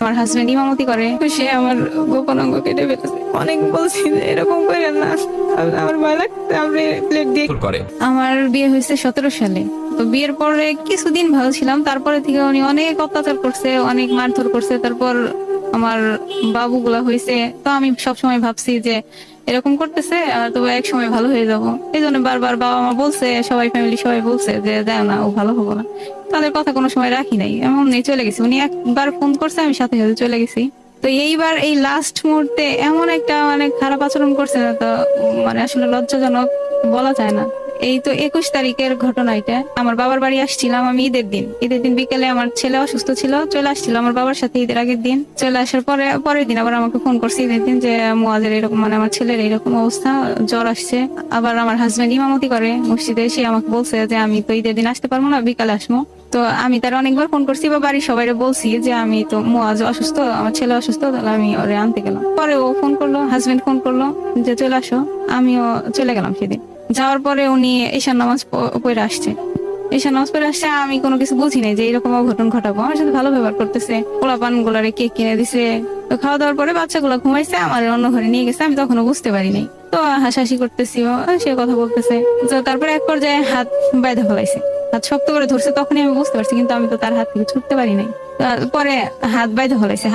আমার হাজবেন্ড ইমামতি করে, তো সে আমার গোপন অঙ্গ কেটে ফেলেছে। অনেক বলছি যে এরকম করেন না, আমার ভয় লাগছে। আপনি প্লেট দিয়ে করে। আমার বিয়ে হয়েছে 17 সালে। তো বিয়ের পরে কিছুদিন ভালো ছিলাম, তারপরে থেকে উনি অনেক অত্যাচার করছে, অনেক মারধর করছে। তারপর আমার বাবুগুলা হয়েছে, তো আমি সবসময় ভাবছি যে এরকম করতেছে তো এক সময় ভালো হয়ে যাব। এই জন্য বারবার বাবা মা বলছে, সবাই ফ্যামিলি সবাই বলছে যে দেও না, ও ভালো হবো না। তাদের কথা কোনো সময় রাখি নাই, এমন নেই, চলে গেছি। উনি একবার ফোন করছে, আমি সাথে সাথে চলে গেছি। তো এইবার এই লাস্ট মুহূর্তে এমন একটা খারাপ আচরণ করছে না, তো আসলে লজ্জাজনক বলা যায় না। এই তো 21 তারিখের ঘটনা এটা। আমার বাবার বাড়ি আসছিলাম আমি ঈদের দিন বিকেলে। আমার ছেলে অসুস্থ ছিল, চলে আসছিল আমার বাবার সাথে ঈদের আগের দিন। চলে আসার পরের দিন আবার আমাকে ফোন করছে ঈদের দিন যে মুয়াজের এরকম, আমার ছেলের এরকম অবস্থা, জ্বর আসছে। আবার আমার হাজবেন্ড ইমামতি করে মসজিদে, সে আমাকে বলছে যে আমি তো ঈদের দিন আসতে পারবো না, বিকালে আসবো। তো আমি তার অনেকবার ফোন করছি বা বাড়ির সবাই বলছি যে আমি তো মুয়াজ অসুস্থ, আমার ছেলে অসুস্থ, তাহলে আমি ওরে আনতে গেলাম। পরে ও ফোন করলো, হাজবেন্ড ফোন করলো যে চলে আসো। আমিও চলে গেলাম সেদিন। যাওয়ার পরে উনি ঈশান নামাজ পড়ে আসছে। ঈশান নামাজ পড়ে আসছে, আমি কোনো কিছু বুঝি নাই যে এরকম অঘটন ঘটাবো। আমার সাথে ভালো ব্যবহার করতেছে, পোলাপান গুলারে কেক কিনে দিছে। তো খাওয়া দাওয়ার পরে বাচ্চাগুলো ঘুমাইছে, আমার অন্য ঘরে নিয়ে গেছে, আমি তখনও বুঝতে পারি নাই। তো হাসাহাসি করতেছি, সে কথা বলতেছে। তো তারপরে এক পর্যায়ে হাত বাইধা ফেলাইছে, হাত শক্ত করে ধরছে, তখনই আমি বুঝতে পারছি, কিন্তু আমি তো তার হাত থেকে ছুটতে পারি নাই। পরে হাত বাইধা ফেলাইছে,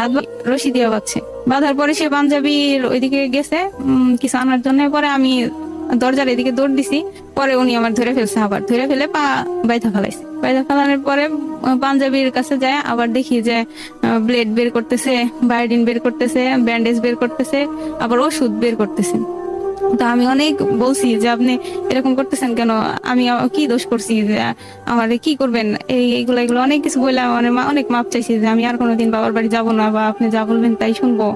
রশি দিয়ে বাঁধছে। বাঁধার পরে সে পাঞ্জাবির ওইদিকে গেছে কিছু আনার জন্য। পরে আমি দরজার এদিকে দৌড় দিছি। পরে উনি আমার ধরে ফেলছে, আবার ধরে ফেলে পা বাইধা ফেলাইছে। বাইধা ফেলানোর পরে পাঞ্জাবির কাছে যায়, আবার দেখি যে ব্লেড বের করতেছে, বায়োডিন বের করতেছে, ব্যান্ডেজ বের করতেছে, আবার ওষুধ বের করতেছে। তো আমি অনেক বলছি যে আপনি এরকম করতেছেন কেন, আমি কি দোষ করছি যে আমার কি করবেন, এইগুলো অনেক কিছু বললে আমার অনেক মাপ চাইছি যে আমি আর কোনোদিন বাবার বাড়ি যাবো না, বা আপনি যা বলবেন তাই শুনবো,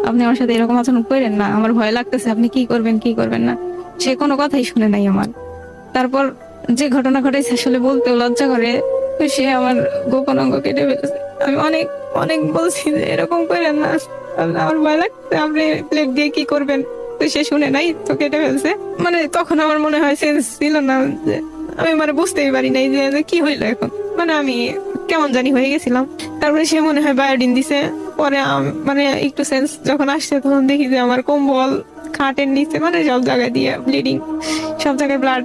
আপনি আমার সাথে এরকম আচরণ করেন না, আমার ভয় লাগতেছে, আপনি কি করবেন কি করবেন না। সে কোনো কথাই শুনে নাই আমার। তারপর যে ঘটনা ঘটেছে আসলে বলতেও লজ্জা করে, তো সে আমার গোপন অঙ্গ কেটে ফেলেছে। আমি অনেক অনেক বলছি যে এরকম করেন না, আমার ভয় লাগছে, আপনি প্লেট দিয়ে কি করবেন। তো সে শুনে নাই, তো কেটে ফেলছে। তখন আমার মনে হয় সেন্স ছিল না, যে আমি বুঝতেই পারি নাই যে কি হইলো এখন। আমি কেমন জানি হয়ে গেছিলাম। তারপরে সে মনে হয় বায়োডিন দিছে। পরে একটু সেন্স যখন আসছে, তখন দেখি যে আমার কম্বল, খাটের নিচে, সব জায়গায় দিয়ে ব্লিডিং, সব জায়গায় ব্লাড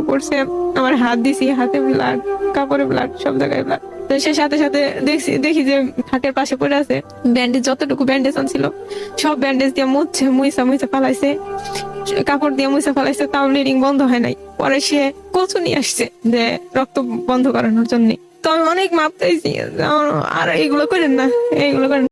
পড়ছে। আমার হাত দিছি, হাতে ব্লাড, কাপড়ে ব্লাড, সব জায়গায় ব্লাড। তো সে সাথে সাথে দেখি যে খাটের পাশে পড়ে আছে ব্যান্ডেজ, যতটুকু ব্যান্ডেজ ছিল সব ব্যান্ডেজ দিয়ে মুইসা ফালাইছে, কাপড় দিয়ে মুইসা ফালাইছে, তাও ব্লিডিং বন্ধ হয় নাই। পরে সে কচু নিয়ে আসছে যে রক্ত বন্ধ করানোর জন্য। তো আমি অনেক মাপ চাইছি আর এইগুলো করেন না, এইগুলো করেন।